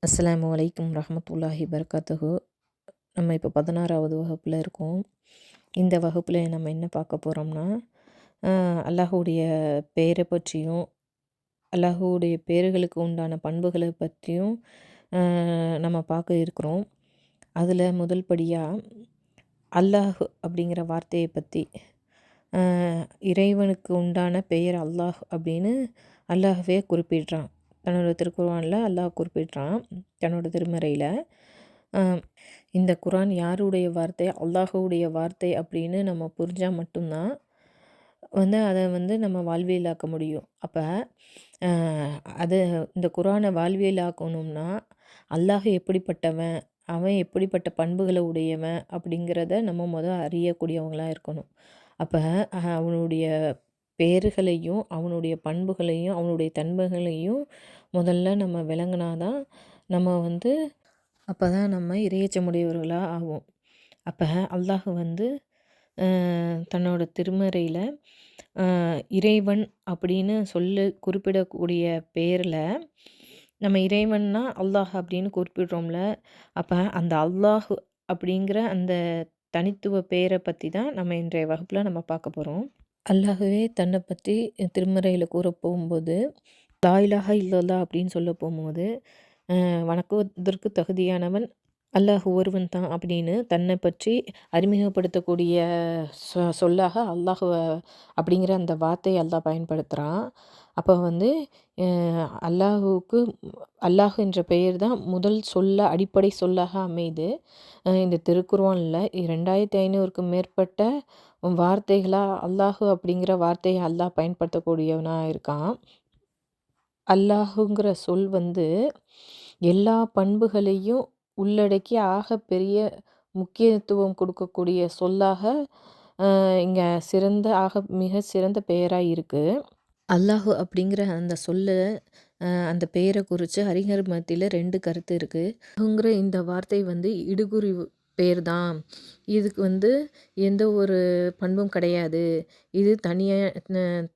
அஸ்ஸலாமு அலைக்கும் ரஹ்மத்துல்லாஹி பரக்காத்துஹு. நம்ம இப்போ 16வது வகுப்பில் இருக்கோம். இந்த வகுப்பில் நம்ம என்ன பார்க்க போகிறோம்னா, அல்லாஹுடைய பெயரை பற்றியும் அல்லாஹுடைய பெயர்களுக்கு உண்டான பண்புகளை பற்றியும் நம்ம பார்க்க இருக்கிறோம். அதில் முதல் படியாக அல்லாஹ் அப்படிங்கிற வார்த்தையை பற்றி, இறைவனுக்கு உண்டான பெயர் அல்லாஹ் அப்படின்னு அல்லாஹ்வே குறிப்பிடுறான். தன்னோட திருக்குர்ஆனில் அல்லாஹ் குறிப்பிடுறான் தன்னோட திருமறையில். இந்த குர்ஆன் யாருடைய வார்த்தை, அல்லாஹுடைய வார்த்தை அப்படின்னு நம்ம புரிஞ்சால் மட்டும்தான் அதை நம்ம வாழ்வியலாக்க முடியும். அப்போ அது இந்த குர்ஆனை வாழ்வியலாக்கணும்னா அல்லாஹ் எப்படிப்பட்டவன், அவன் எப்படிப்பட்ட பண்புகளை உடையவன் அப்படிங்கிறத நம்ம அறியக்கூடியவங்களாக இருக்கணும். அப்போ அவனுடைய பெயர்களையும் அவனுடைய பண்புகளையும் அவனுடைய தன்மைகளையும் முதல்ல நம்ம விளங்கினாதான் நம்ம அப்போ தான் நம்ம இறையச்சமுடையவர்களாக ஆகும். அப்போ அல்லாஹ் தன்னோட திருமறையில் இறைவன் அப்படின்னு குறிப்பிடக்கூடிய பெயரில் நம்ம இறைவன்னா அல்லாஹ் அப்படின்னு குறிப்பிடுறோம்ல. அப்போ அந்த அல்லாஹ் அப்படிங்கிற அந்த தனித்துவ பெயரை பற்றி தான் நம்ம இன்றைய வகுப்பில் நம்ம பார்க்க போகிறோம். அல்லாஹ்வே தன்னை பற்றி திருமறையில் கூற போகும்போது லா இலாஹா இல்லல்லாஹ் அப்படின்னு சொல்ல போகும்போது, வணக்கத்திற்கு தகுதியானவன் அல்லாஹ் ஒருவன் தான் அப்படின்னு தன்னை பற்றி அறிமுகப்படுத்தக்கூடிய சொல்லாக அல்லாஹ் அப்படிங்கிற அந்த வார்த்தையை அல்லாஹ் பயன்படுத்துகிறான். அப்போ அல்லாஹுக்கு அல்லாஹ் என்ற பெயர் தான் முதல் அடிப்படை சொல்லாக அமையுது. இந்த திருக்குர்ஆனில் 2500க்கும் மேற்பட்ட வார்த்தைகளாக அல்லாஹ் அப்படிங்கிற வார்த்தையை அல்லாஹ் பயன்படுத்தக்கூடியவனாக இருக்கான். அல்லாஹுங்கிற சொல் எல்லா பண்புகளையும் உள்ளடக்கி பெரிய முக்கியத்துவம் கொடுக்கக்கூடிய சொல்லாக இங்கே மிக சிறந்த பெயராக இருக்குது. அல்லாஹு அப்படிங்கிற அந்த அந்த பெயரை குறித்து அறிஞர் மத்தியில் 2 கருத்து இருக்குது. அல்லாஹுங்கிற இந்த வார்த்தை இடுகுறி பெயர் தான். இதுக்கு எந்த ஒரு பண்பும் கிடையாது. இது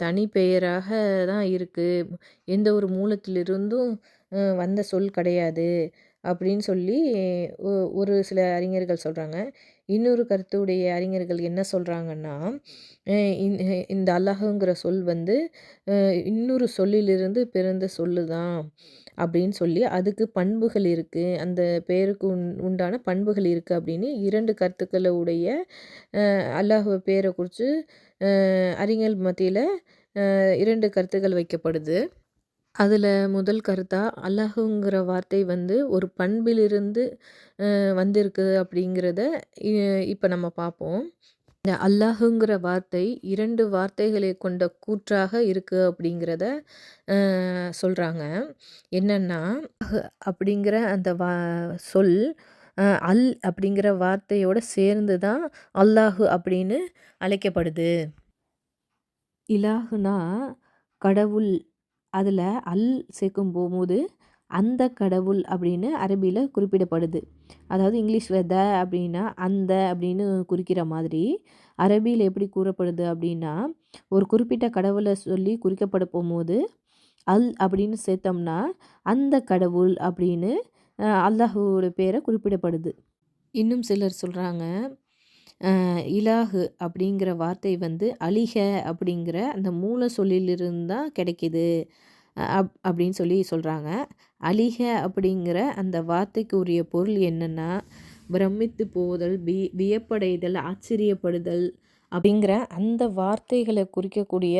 தனி பெயராக தான் இருக்குது. எந்த ஒரு மூலத்திலிருந்தும் வந்த சொல் கிடையாது அப்படின்னு சொல்லி ஒரு சில அறிஞர்கள் சொல்கிறாங்க. இன்னொரு கருத்துடைய அறிஞர்கள் என்ன சொல்கிறாங்கன்னா, இந்த அல்லாஹுங்கிற சொல் இன்னொரு சொல்லிலிருந்து பிறந்த சொல்லு தான் அப்படின்னு சொல்லி அதுக்கு பண்புகள் இருக்குது, அந்த பெயருக்கு உண்டான பண்புகள் இருக்குது அப்படின்னு 2 கருத்துக்களை உடைய அல்லாஹ் பெயரை குறித்து அறிஞர் மத்தியில் 2 கருத்துக்கள் வைக்கப்படுது. அதில் முதல் கருத்தாக அல்லாஹுங்கிற வார்த்தை ஒரு பண்பிலிருந்து வந்திருக்கு அப்படிங்கிறத இப்போ நம்ம பார்ப்போம். இந்த அல்லாஹுங்கிற வார்த்தை 2 வார்த்தைகளை கொண்ட கூற்றாக இருக்குது அப்படிங்கிறத சொல்கிறாங்க. என்னென்னா, அப்படிங்கிற அந்த சொல் அல் அப்படிங்கிற வார்த்தையோடு சேர்ந்து தான் அல்லாஹு அப்படின்னு அழைக்கப்படுது. இலாஹுனா கடவுள், அதில் அல் சேர்க்கும் போகும்போது அந்த கடவுள் அப்படின்னு அரபியில் குறிப்பிடப்படுது. அதாவது இங்கிலீஷில் த அப்படின்னா அந்த அப்படின்னு குறிக்கிற மாதிரி அரபியில் எப்படி கூறப்படுது அப்படின்னா, ஒரு குறிப்பிட்ட கடவுளை சொல்லி குறிக்கப்பட போகும்போது அல் அப்படின்னு சேர்த்தோம்னா அந்த கடவுள் அப்படின்னு அல்லாஹுவோட பேரை குறிப்பிடப்படுது. இன்னும் சிலர் சொல்கிறாங்க, இலாஹு அப்படிங்கிற வார்த்தை அலிஹ அப்படிங்கிற அந்த மூல சொல்லிலிருந்து தான் கிடைக்கிது அப்படின்னு சொல்லி சொல்கிறாங்க. அலிஹ அப்படிங்கிற அந்த வார்த்தைக்கு உரிய பொருள் என்னென்னா, பிரமித்து போதல், வியப்படைதல், ஆச்சரியப்படுதல் அப்படிங்கிற அந்த வார்த்தைகளை குறிக்கக்கூடிய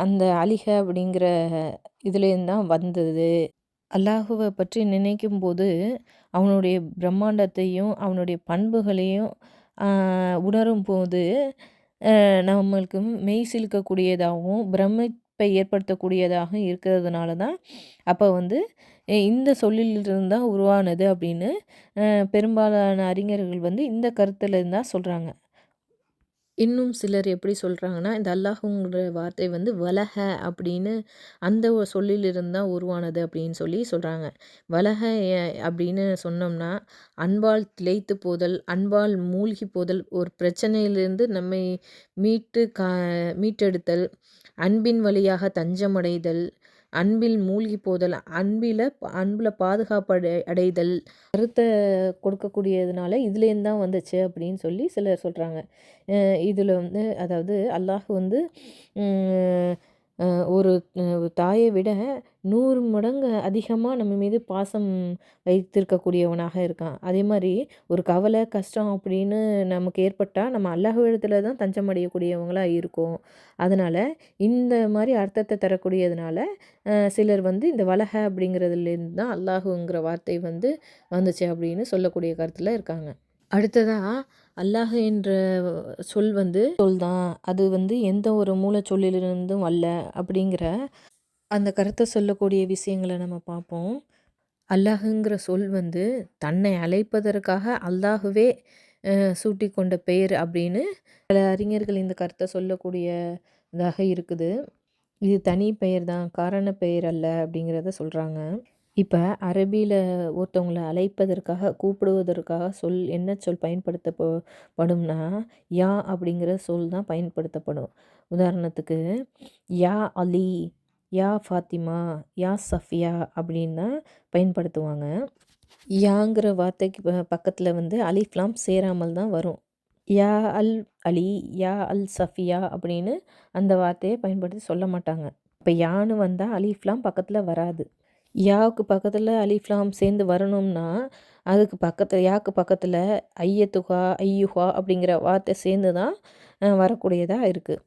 அந்த அலிஹ அப்படிங்கிற இதுலேருந்து தான் வந்தது. அல்லாஹுவை பற்றி நினைக்கும் போது அவனுடைய பிரம்மாண்டத்தையும் அவனுடைய பண்புகளையும் உணரும் போது நம்மளுக்கு மெய் சிலுக்கக்கூடியதாகவும் பிரமிப்பை ஏற்படுத்தக்கூடியதாகவும் இருக்கிறதுனால தான் அப்போ இந்த சொல்லிலிருந்து தான் உருவானது அப்படின்னு பெரும்பாலான அறிஞர்கள் இந்த கருத்தில் இருந்தால் சொல்கிறாங்க. இன்னும் சிலர் எப்படி சொல்கிறாங்கன்னா, இந்த அல்லாஹுங்கிற வார்த்தை வலஹ அப்படின்னு அந்த சொல்லிலிருந்து தான் உருவானது அப்படின்னு சொல்லி சொல்கிறாங்க. வலஹ அப்படின்னு சொன்னோம்னா அன்பால் திளைத்து போதல், அன்பால் மூழ்கி போதல், ஒரு பிரச்சனையிலிருந்து நம்மை மீட்டெடுத்தல், அன்பின் வழியாக தஞ்சமடைதல், அன்பில் மூழ்கி போதல், அன்பில் பாதுகாப்பு அடைதல், கருத்தை கொடுக்கக்கூடியதுனால இதுலேருந்து தான் வந்துச்சு அப்படின்னு சொல்லி சிலர் சொல்கிறாங்க. இதில் வந்து அதாவது அல்லாஹ் வந்து ஒரு தாயை விட 100 மடங்கு அதிகமாக நம்ம மீது பாசம் வைத்திருக்கக்கூடியவனாக இருக்கான். அதே மாதிரி ஒரு கவலை, கஷ்டம் அப்படின்னு நமக்கு ஏற்பட்டால் நம்ம அல்லாஹ்விடத்துல தான் தஞ்சம் அடையக்கூடியவங்களா இருக்கோம். அதனால் இந்த மாதிரி அர்த்தத்தை தரக்கூடியதுனால சிலர் வந்து இந்த வலஹ அப்படிங்கிறதுலேருந்து தான் அல்லாஹுங்கிற வார்த்தை வந்து வந்துச்சு அப்படின்னு சொல்லக்கூடிய கருத்தில் இருக்காங்க. அடுத்ததாக அல்லாஹ் என்ற சொல் வந்து சொல் தான், அது வந்து எந்த ஒரு மூலச்சொல்லிலிருந்தும் அல்ல அப்படிங்கிற அந்த கருத்தை சொல்லக்கூடிய விஷயங்களை நம்ம பார்ப்போம். அல்லாஹுங்கிற சொல் வந்து தன்னை அழைப்பதற்காக அல்லாஹுவே சூட்டி கொண்ட பெயர் அப்படின்னு பல அறிஞர்கள் இந்த கருத்தை சொல்லக்கூடியதாக இருக்குது. இது தனி பெயர் தான், காரண பெயர் அல்ல அப்படிங்கிறத சொல்கிறாங்க. இப்போ அரபியில் ஒருத்தவங்கள அழைப்பதற்காக, கூப்பிடுவதற்காக என்ன சொல் பயன்படுத்தப்படும்னா, யா அப்படிங்கிற சொல் தான் பயன்படுத்தப்படும். உதாரணத்துக்கு யா அலி, யா ஃபாத்திமா, யா சஃபியா அப்படின்னு தான் பயன்படுத்துவாங்க. யாங்கிற வார்த்தைக்கு பக்கத்தில் வந்து அலிஃப்லாம் சேராமல் தான் வரும். யா அல் அலி, யா அல் சஃபியா அப்படின்னு அந்த வார்த்தையை பயன்படுத்தி சொல்ல மாட்டாங்க. இப்போ யான்னு வந்தால் அலிஃப்லாம் பக்கத்தில் வராது. யாவுக்கு பக்கத்தில் அலிஃப்லாம் சேர்ந்து வரணும்னா அதுக்கு பக்கத்தில் யாக்கு பக்கத்தில் ஐயத்துகா, ஐயுஹா அப்படிங்கிற வார்த்தை சேர்ந்து தான் வரக்கூடியதாக இருக்குது.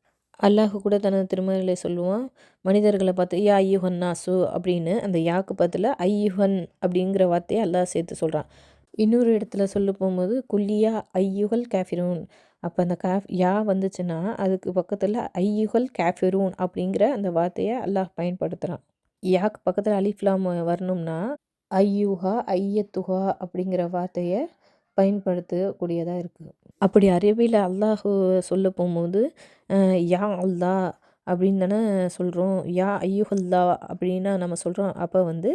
அல்லாஹ் கூட தனது திருமறையில சொல்லுவான், மனிதர்களை பார்த்து யா ஐயுஹன் நாசு அப்படின்னு அந்த யாக்கு பக்கத்தில் ஐயுஹன் அப்படிங்கிற வார்த்தையை அல்லாஹ் சேர்த்து சொல்கிறான். இன்னொரு இடத்துல சொல்ல போகும்போது குல்லியா ஐயுகல் கேஃபிரூன், அப்போ அந்த யா வந்துச்சுன்னா அதுக்கு பக்கத்தில் ஐயுகல் கேஃபிரூன் அப்படிங்கிற அந்த வார்த்தையை அல்லாஹ் பயன்படுத்துகிறான். யாக்கு பக்கத்தில் அலிஃப்லாம் வரணும்னா ஐயுஹா, ஐயத்துஹா அப்படிங்கிற வார்த்தையை பயன்படுத்தக்கூடியதாக இருக்குது. அப்படி அரபியில் அல்லாஹ் சொல்ல போகும்போது யா அல்லா அப்படின்னு தானே சொல்கிறோம். யா ஐயுஹல்லா அப்படின்னா நம்ம சொல்கிறோம். அப்போ வந்து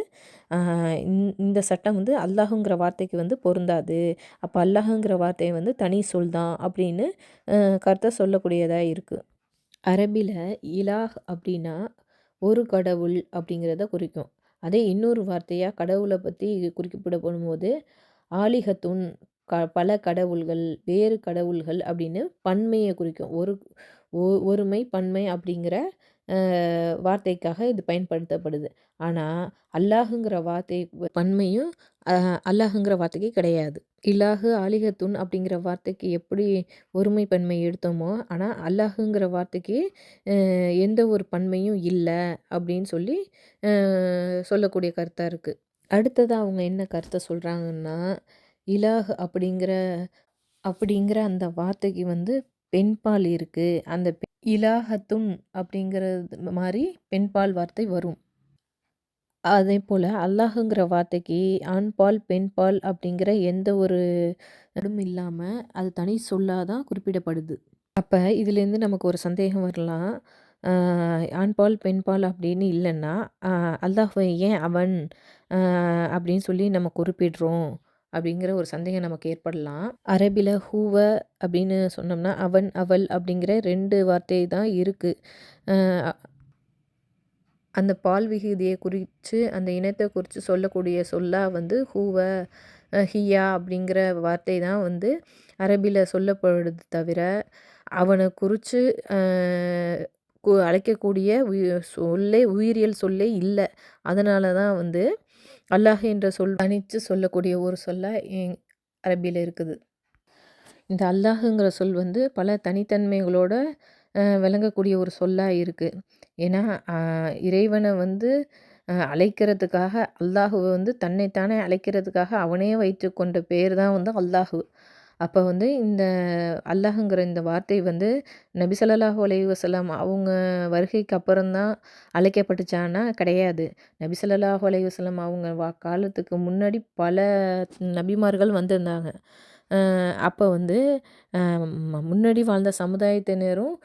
இந்த சட்டம் வந்து அல்லாஹுங்கிற வார்த்தைக்கு வந்து பொருந்தாது. அப்போ அல்லாஹுங்கிற வார்த்தையை வந்து தனி சொல் தான் அப்படின்னு கருத்தை சொல்லக்கூடியதாக இருக்குது. அரபியில் இலாஹ் அப்படின்னா ஒரு கடவுள் அப்படிங்கிறத குறிக்கும். அதே இன்னொரு வார்த்தையாக கடவுளை பற்றி குறிப்பிடப்படும் போது ஆலிஹத்துன், பல கடவுள்கள், வேறு கடவுள்கள் அப்படின்னு பன்மையை குறிக்கும். ஒருமை பன்மை அப்படிங்கிற வார்த்தைக்காக இது பயன்படுத்தப்படுது. ஆனால் அல்லாஹுங்கிற வார்த்தை பன்மையும் அல்லாஹுங்கிற வார்த்தைக்கு கிடையாது. இலாஹு, ஆலிஹத்துன் அப்படிங்கிற வார்த்தைக்கு எப்படி ஒருமை பன்மை எடுத்தோமோ, ஆனால் அல்லாஹுங்கிற வார்த்தைக்கு எந்த ஒரு பன்மையும் இல்லை அப்படின்னு சொல்லி சொல்லக்கூடிய கருத்தாக இருக்குது. அடுத்ததாக அவங்க என்ன கருத்தை சொல்கிறாங்கன்னா, இலாஹ் அப்படிங்கிற அந்த வார்த்தைக்கு வந்து பெண்பால் இருக்குது. அந்த இலாஹத்துன் அப்படிங்கிறது மாதிரி பெண்பால் வார்த்தை வரும். அதே போல் அல்லாஹுங்கிற வார்த்தைக்கு ஆண்பால், பெண்பால் அப்படிங்கிற எந்த ஒரு இதுவும் இல்லாமல் அது தனி சொல்லாக தான் குறிப்பிடப்படுது. அப்போ இதுலேருந்து நமக்கு ஒரு சந்தேகம் வரலாம். ஆண்பால், பெண்பால் அப்படின்னு இல்லைன்னா அல்லாஹ்வை ஏன் அவன் அப்படின்னு சொல்லி நம்ம குறிப்பிடுறோம் அப்படிங்கிற ஒரு சந்தேகம் நமக்கு ஏற்படலாம். அரபியில் ஹூவ அப்படின்னு சொன்னோம்னா அவன், அவள் அப்படிங்கிற 2 வார்த்தை தான் இருக்குது. அந்த பால் விகுதியை குறித்து, அந்த இனத்தை குறித்து சொல்லக்கூடிய சொல்லாக வந்து ஹூவ, ஹியா அப்படிங்கிற வார்த்தை தான் வந்து அரபியில் சொல்லப்படுது தவிர, அவனை குறித்து அழைக்கக்கூடிய உயிரியல் சொல்லே இல்லை. அதனால தான் வந்து அல்லாஹ் என்ற சொல் தனித்து சொல்லக்கூடிய ஒரு சொல்லாக அரபியில் இருக்குது. இந்த அல்லாஹுங்கிற சொல் வந்து பல தனித்தன்மைகளோட விளங்கக்கூடிய ஒரு சொல்லாக இருக்குது. ஏன்னா இறைவனை வந்து அழைக்கிறதுக்காக, அல்லாஹுவை வந்து தன்னைத்தானே அழைக்கிறதுக்காக அவனே வைத்து கொண்ட பேர் தான் வந்து அல்லாஹு. அப்போ வந்து இந்த அல்லாஹுங்கிற இந்த வார்த்தை வந்து நபி ஸல்லல்லாஹு அலைஹி வஸல்லம் அவங்க வருகைக்கு அப்புறம்தான் அழைக்கப்பட்டுச்சான்னா கிடையாது. நபி ஸல்லல்லாஹு அலைஹி வஸல்லம் அவங்க காலத்துக்கு முன்னாடி பல நபிமார்கள் வந்திருந்தாங்க. அப்போ வந்து முன்னாடி வாழ்ந்த சமுதாயத்தினரும்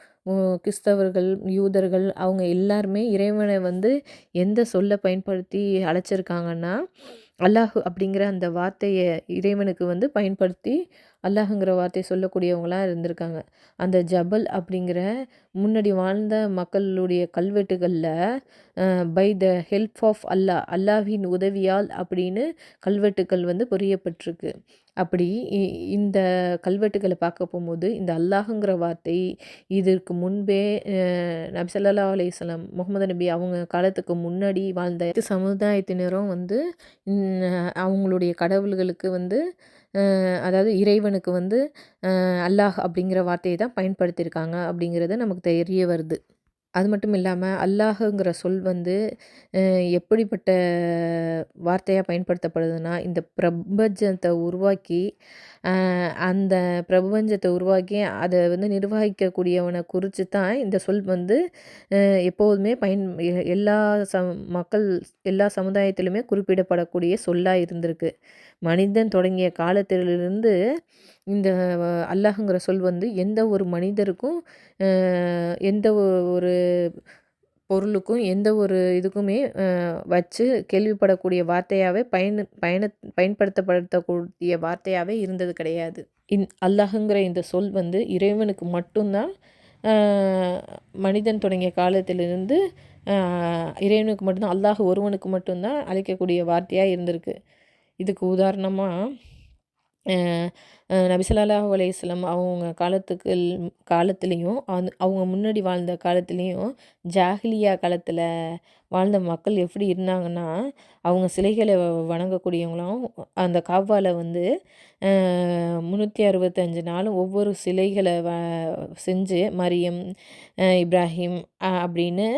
கிறிஸ்தவர்கள், யூதர்கள் அவங்க எல்லாருமே இறைவனை வந்து எந்த சொல்லை பயன்படுத்தி அழைச்சிருக்காங்கன்னா, அல்லாஹ் அப்படிங்கிற அந்த வார்த்தையை இறைவனுக்கு வந்து பயன்படுத்தி அல்லாஹ்ங்கிற வார்த்தையை சொல்லக்கூடியவங்களாம் இருந்திருக்காங்க. அந்த ஜபல் அப்படிங்கிற முன்னாடி வாழ்ந்த மக்களுடைய கல்வெட்டுகளில் பை த ஹெல்ப் ஆஃப் அல்லாஹ், அல்லாஹ்வின் உதவியால் அப்படின்னு கல்வெட்டுக்கள் வந்து பொறியப்பட்டிருக்கு. அப்படி இந்த கல்வெட்டுக்களை பார்க்க போகும்போது இந்த அல்லாஹ்ங்கிற வார்த்தை இதற்கு முன்பே நபி ஸல்லல்லாஹு அலைஹி வஸல்லம் முகமது நபி அவங்க காலத்துக்கு முன்னாடி வாழ்ந்த சமுதாயத்தினரும் வந்து அவங்களுடைய கடவுள்களுக்கு வந்து அதாவது இறைவனுக்கு வந்து அல்லாஹ் அப்படிங்கிற வார்த்தையை தான் பயன்படுத்தியிருக்காங்க அப்படிங்கிறது நமக்கு தெரிய வருது. அது மட்டும் இல்லாமல் அல்லாஹுங்கிற சொல் வந்து எப்படிப்பட்ட வார்த்தையாக பயன்படுத்தப்படுதுன்னா, இந்த பிரபஞ்சத்தை உருவாக்கி அந்த பிரபஞ்சத்தை உருவாக்கி அதை வந்து நிர்வகிக்கக்கூடியவனை குறித்து தான் இந்த சொல் வந்து எப்போதுமே எல்லா மக்கள் எல்லா சமுதாயத்திலுமே குறிப்பிடப்படக்கூடிய சொல்லாக இருந்திருக்கு. மனிதன் தொடங்கிய காலத்திலிருந்து இந்த அல்லாஹுங்கிற சொல் வந்து எந்த ஒரு மனிதருக்கும் எந்த ஒரு பொருளுக்கும் எந்த ஒரு இதுக்குமே வச்சு கேள்விப்படக்கூடிய வார்த்தையாகவே பயன்படுத்தக்கூடிய வார்த்தையாகவே இருந்தது கிடையாது. அல்லாஹுங்கிற இந்த சொல் வந்து இறைவனுக்கு மட்டும்தான் மனிதன் தொடங்கிய காலத்திலிருந்து இறைவனுக்கு மட்டும்தான், அல்லாஹ் ஒருவனுக்கு மட்டும்தான் அழைக்கக்கூடிய வார்த்தையாக இருந்திருக்கு. இதுக்கு உதாரணமாக நபி ஸல்லல்லாஹு அலைஹி வஸல்லம் அவங்க காலத்துலேயும் அவங்க முன்னாடி வாழ்ந்த காலத்துலேயும் ஜாஹிலியா காலத்தில் வாழ்ந்த மக்கள் எப்படி இருந்தாங்கன்னா, அவங்க சிலைகளை வணங்கக்கூடியவங்களாம் அந்த காபாவில் வந்து 365 நாளும் ஒவ்வொரு சிலைகளை செஞ்சு மரியம், இப்ராஹிம் அப்படின்னு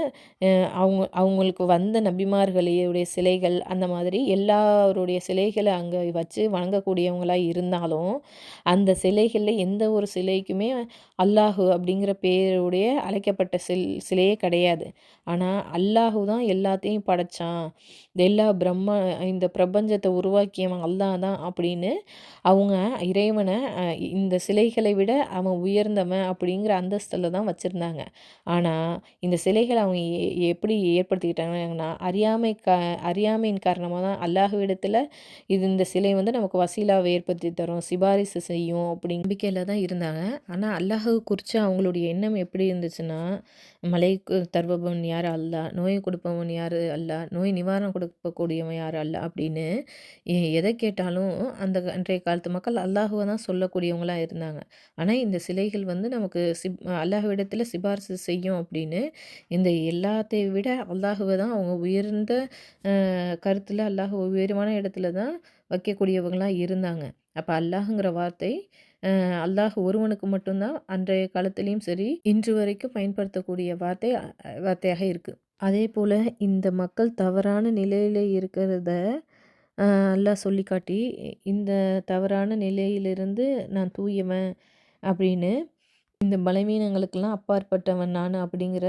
அவங்களுக்கு வந்த நபிமார்களுடைய சிலைகள் அந்த மாதிரி எல்லாருடைய சிலைகளை அங்கே வச்சு வணங்கக்கூடியவங்களாக இருந்தாலும், அந்த சிலைகளில் எந்த ஒரு சிலைக்குமே அல்லாஹு அப்படிங்கிற பேருடைய அழைக்கப்பட்ட சிலையே கிடையாது. ஆனால் அல்லாஹு தான் எல்லாத்தையும் படைச்சான், இந்த பிரபஞ்சத்தை உருவாக்கியவன் அல்லாஹ் தான் அப்படின்னு அவங்க இறைவனை இந்த சிலைகளை விட அவன் உயர்ந்தவன் அப்படிங்கிற அந்தஸ்தில் தான் வச்சுருந்தாங்க. ஆனால் இந்த சிலைகளை அவங்க எப்படி ஏற்படுத்திக்கிட்டாங்கன்னா, அறியாமையின் காரணமாக தான் அல்லாஹ்விடத்தில் இந்த சிலை வந்து நமக்கு வசீலாவை ஏற்படுத்தி தரும், சிபாரிசு செய்யும் அப்படி நம்பிக்கையில் தான் இருந்தாங்க. ஆனால் அல்லாஹ் குறித்து அவங்களுடைய எண்ணம் எப்படி இருந்துச்சுன்னா, மலைக்கு தருபவன் யார் அல்லாஹ், நோயை கொடுப்பவன் யார் அல்லாஹ், நோய் நிவாரணம் கொடுக்கக்கூடியவன் யார் அல்லாஹ் அப்படின்னு எதை கேட்டாலும் அந்த அன்றைய காலத்து மக்கள் அல்லாஹுவை தான் சொல்லக்கூடியவங்களாக இருந்தாங்க. ஆனால் இந்த சிலைகள் வந்து நமக்கு அல்லாஹ்விடத்தில் சிபாரிசு செய்யும் அப்படின்னு இந்த எல்லாத்தையும் விட அல்லாஹுவை தான் அவங்க உயர்ந்த கருத்தில் அல்லாஹ் உயர்வான இடத்துல தான் வைக்கக்கூடியவங்களாக இருந்தாங்க. அப்போ அல்லாஹுங்கிற வார்த்தை அல்லாஹ் ஒருவனுக்கு மட்டும்தான் அன்றைய காலத்துலேயும் சரி இன்று வரைக்கும் பயன்படுத்தக்கூடிய வார்த்தையாக இருக்குது. அதே போல் இந்த மக்கள் தவறான நிலையில் இருக்கிறத அல்லாஹ் சொல்லி காட்டி, இந்த தவறான நிலையிலிருந்து நான் தூயவன் அப்படின்னு, இந்த பலவீனங்களுக்கெல்லாம் அப்பாற்பட்டவன் நான் அப்படிங்கிற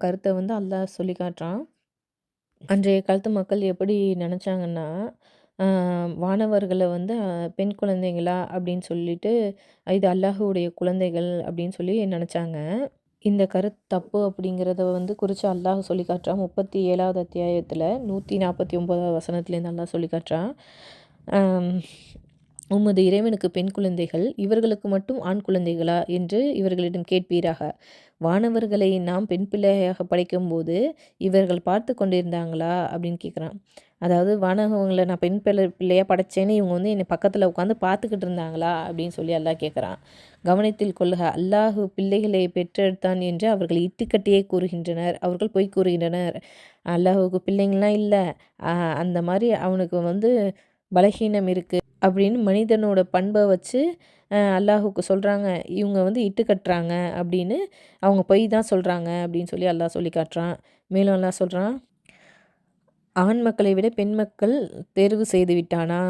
கருத்தை வந்து அல்லாஹ் சொல்லி காட்டுறான். அன்றைய காலத்து மக்கள் எப்படி நினச்சாங்கன்னா, வானவர்களை வந்து பெண் குழந்தைங்களா அப்படின்னு சொல்லிட்டு, இது அல்லாஹுடைய குழந்தைகள் அப்படின்னு சொல்லி நினச்சாங்க. இந்த கருத்து தப்பு அப்படிங்கிறத வந்து குறித்து அல்லாஹ் சொல்லி காட்டுறான். 37வது அத்தியாயத்தில் 149வது வசனத்துலேருந்து அல்லாஹ் சொல்லி காட்டுறான். உமது இறைவனுக்கு பெண் குழந்தைகள், இவர்களுக்கு மட்டும் ஆண் குழந்தைகளா என்று இவர்களிடம் கேட்பீராக. வானவர்களை நாம் பெண் பிள்ளையாக படைக்கும்போது இவர்கள் பார்த்து கொண்டிருந்தாங்களா அப்படின்னு கேட்குறான். அதாவது வானவங்களை நான் பெண் பிள்ளையாக படைச்சேன்னு இவங்க வந்து என்னை பக்கத்தில் உட்காந்து பார்த்துக்கிட்டு இருந்தாங்களா அப்படின்னு சொல்லி அல்லாஹ் கேட்குறான். கவனத்தில் கொள்ளுக, அல்லாஹு பிள்ளைகளை பெற்றெடுத்தான் என்று அவர்கள் இட்டுக்கட்டியே கூறுகின்றனர், அவர்கள் பொய் கூறுகின்றனர். அல்லாஹுக்கு பிள்ளைங்களாம் இல்லை, அந்த மாதிரி அவனுக்கு வந்து பலகீனம் இருக்குது அப்படின்னு மனிதனோட பண்பை வச்சு அல்லாஹுக்கு சொல்கிறாங்க. இவங்க வந்து இட்டு கட்டுறாங்க அப்படின்னு அவங்க பொய் தான் சொல்கிறாங்க அப்படின்னு சொல்லி அல்லாஹ் சொல்லி காட்டுறான். மேலும் அல்லாஹ் சொல்கிறான், ஆண் மக்களை விட பெண் மக்கள் தேர்வு செய்து விட்டானா?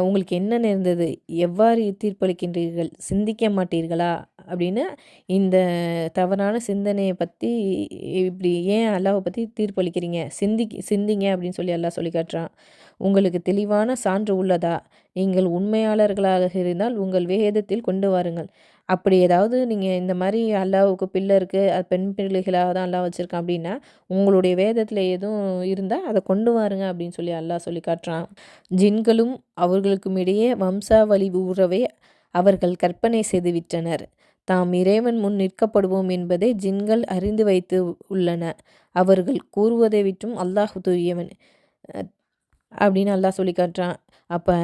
உங்களுக்கு என்ன நேர்ந்தது? எவ்வாறு தீர்ப்பளிக்கின்றீர்கள்? சிந்திக்க மாட்டீர்களா? அப்படின்னு இந்த தவறான சிந்தனையை பற்றி இப்படி ஏன் அல்லாஹை பற்றி தீர்ப்பளிக்கிறீங்க? சிந்திங்க அப்படின்னு சொல்லி அல்லாஹ் சொல்லி காட்டுறான். உங்களுக்கு தெளிவான சான்று உள்ளதா? நீங்கள் உண்மையாளர்களாக இருந்தால் உங்கள் வேதத்தில் கொண்டு வாருங்கள். அப்படி ஏதாவது நீங்கள் இந்த மாதிரி அல்லாஹ்வுக்கு பிள்ளை இருக்குது, அது பெண் பிள்ளைகளாக தான் அல்லாஹ் வச்சுருக்கான் அப்படின்னா, உங்களுடைய வேதத்தில் எதுவும் இருந்தால் அதை கொண்டு வாருங்க அப்படின்னு சொல்லி அல்லாஹ் சொல்லி காட்டுறான். ஜின்களும் அவர்களுக்கும் இடையே வம்சாவளி உறவை அவர்கள் கற்பனை செய்து விட்டனர். தாம் இறைவன் முன் நிற்கப்படுவோம் என்பதை ஜின்கள் அறிந்து வைத்து உள்ளன. அவர்கள் கூறுவதை விட்டும் அல்லாஹ் தூயவன் அப்படின்னு அல்லாஹ் சொல்லி காட்டுறான். அப்போ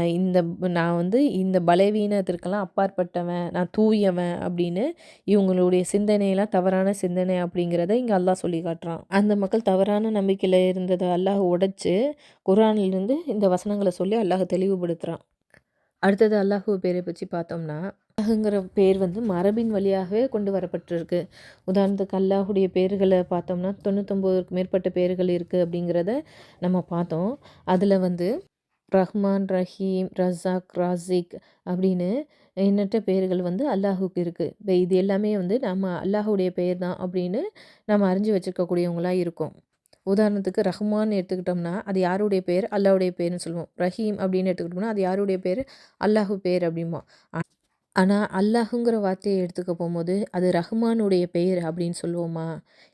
நான் இந்த பலவீனத்திற்கெல்லாம் அப்பாற்பட்டவன், நான் தூயவன் அப்படின்னு இவங்களுடைய சிந்தனையெல்லாம் தவறான சிந்தனை அப்படிங்கிறத இங்கே அல்லாஹ் சொல்லி காட்டுறான். அந்த மக்கள் தவறான நம்பிக்கையில் இருந்ததை அல்லாஹ் உடைச்சு குர்ஆனிலிருந்து இந்த வசனங்களை சொல்லி அல்லாஹ் தெளிவுபடுத்துகிறான். அடுத்தது அல்லாஹ் பேரை பற்றி பார்த்தோம்னா, அல்லாஹுங்கிற பேர் மரபின் வழியாகவே கொண்டு வரப்பட்டிருக்கு. உதாரணத்துக்கு அல்லாஹுடைய பேர்களை பார்த்தோம்னா 99க்கு மேற்பட்ட பேர்கள் இருக்குது அப்படிங்கிறத நம்ம பார்த்தோம். அதில் ரஹ்மான், ரஹீம், ரஸாக், ராசிக் அப்படின்னு எண்ணற்ற பேர்கள் அல்லாஹுக்கு இருக்குது. இப்போ இது எல்லாமே நம்ம அல்லாஹுடைய பெயர் தான் அப்படின்னு நம்ம அறிஞ்சு வச்சுருக்கக்கூடியவங்களாக இருக்கோம். உதாரணத்துக்கு ரஹ்மான் எடுத்துக்கிட்டோம்னா அது யாருடைய பேர்? அல்லாஹுடைய பேர்னு சொல்லுவோம். ரஹீம் அப்படின்னு எடுத்துக்கிட்டோம்னா அது யாருடைய பேர்? அல்லாஹு பேர் அப்படிம்போம். ஆனால் அல்லாஹுங்கிற வார்த்தையை எடுத்துக்க போகும்போது அது ரஹ்மானுடைய பெயர் அப்படின்னு சொல்லுவோமா?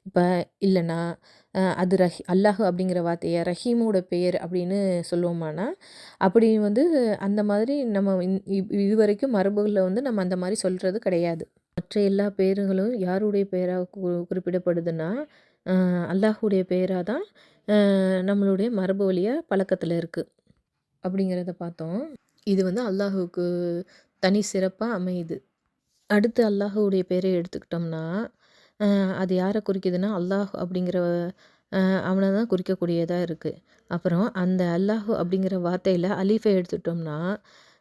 இப்போ இல்லைன்னா அது அல்லாஹ் அப்படிங்கிற வார்த்தையை ரஹீமோட பெயர் அப்படின்னு சொல்லுவோமானா, அப்படி அந்த மாதிரி நம்ம இதுவரைக்கும் மரபுகளில் நம்ம அந்த மாதிரி சொல்கிறது கிடையாது. மற்ற எல்லா பெயர்களும் யாருடைய பெயராக குறிப்பிடப்படுதுன்னா அல்லாஹுடைய பெயராக தான் நம்மளுடைய மரபு வழியாக பழக்கத்தில் இருக்குது அப்படிங்கிறத பார்த்தோம். இது அல்லாஹுக்கு தனி சிறப்பாக அமையுது. அடுத்து அல்லாஹுடைய பேரை எடுத்துக்கிட்டோம்னா அது யாரை குறிக்குதுன்னா அல்லாஹ் அப்படிங்கிற அவனை தான் குறிக்கக்கூடியதாக இருக்குது. அப்புறம் அந்த அல்லாஹு அப்படிங்கிற வார்த்தையில் அலீஃபை எடுத்துக்கிட்டோம்னா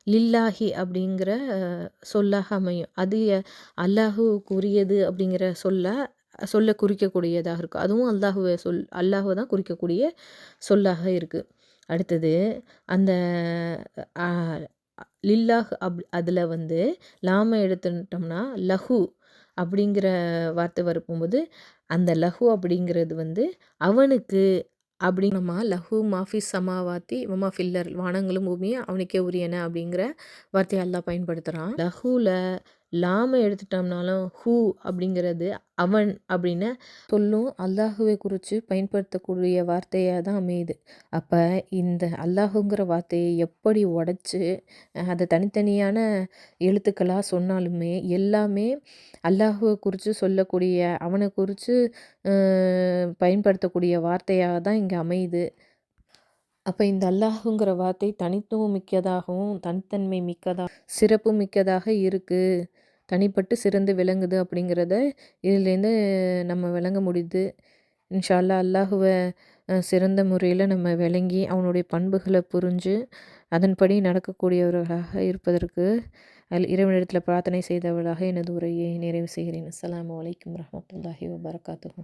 லில்லாஹி அப்படிங்கிற சொல்லாக அமையும். அது அல்லாஹுக்குரியது அப்படிங்கிற சொல்ல குறிக்கக்கூடியதாக இருக்கும். அதுவும் அல்லாஹுவை தான் குறிக்கக்கூடிய சொல்லாக இருக்குது. அடுத்தது அந்த லில்லாஹ் அதில் லாம எடுத்துட்டோம்னா லஹு அப்படிங்கிற வார்த்தை வரும்போது அந்த லஹு அப்படிங்கிறது அவனுக்கு அப்படிங்கம்மா லஹு மாஃபி சமாவாத்தி வமா ஃபில்லர் வானங்களும் பூமியும் அவனுக்கே உரியன அப்படிங்கிற வார்த்தையை அல்லாஹ் பயன்படுத்துகிறான். லஹுல லாம எடுத்துட்டோம்னாலும் ஹூ அப்படிங்கிறது அவன் அப்படின்னு சொல்லும் அல்லாஹுவை குறித்து பயன்படுத்தக்கூடிய வார்த்தையாக தான் அமையுது. அப்போ இந்த அல்லாஹுங்கிற வார்த்தையை எப்படி உடைச்சி அதை தனித்தனியான எழுத்துக்களாக சொன்னாலுமே எல்லாமே அல்லாஹுவை குறித்து சொல்லக்கூடிய அவனை குறித்து பயன்படுத்தக்கூடிய வார்த்தையாக தான் இங்கே அமையுது. அப்போ இந்த அல்லாஹுங்கிற வார்த்தை தனித்துவம் மிக்கதாகவும் தனித்தன்மை மிக்கதாக சிறப்பு மிக்கதாக இருக்குது, தனிப்பட்டு சிறந்து விளங்குது அப்படிங்கிறத இதிலேருந்து நம்ம விளங்க முடியுது. இன்ஷா அல்லாஹ் அல்லாஹுவை சிறந்த முறையில் நம்ம விளங்கி அவனுடைய பண்புகளை புரிஞ்சு அதன்படி நடக்கக்கூடியவர்களாக இருப்பதற்கு இறைவனிடத்தில் பிரார்த்தனை செய்தவர்களாக எனது உரையை நிறைவு செய்கிறேன். அஸ்ஸலாமு அலைக்கும் வரஹ்மத்துல்லாஹி வபரகாத்துஹு.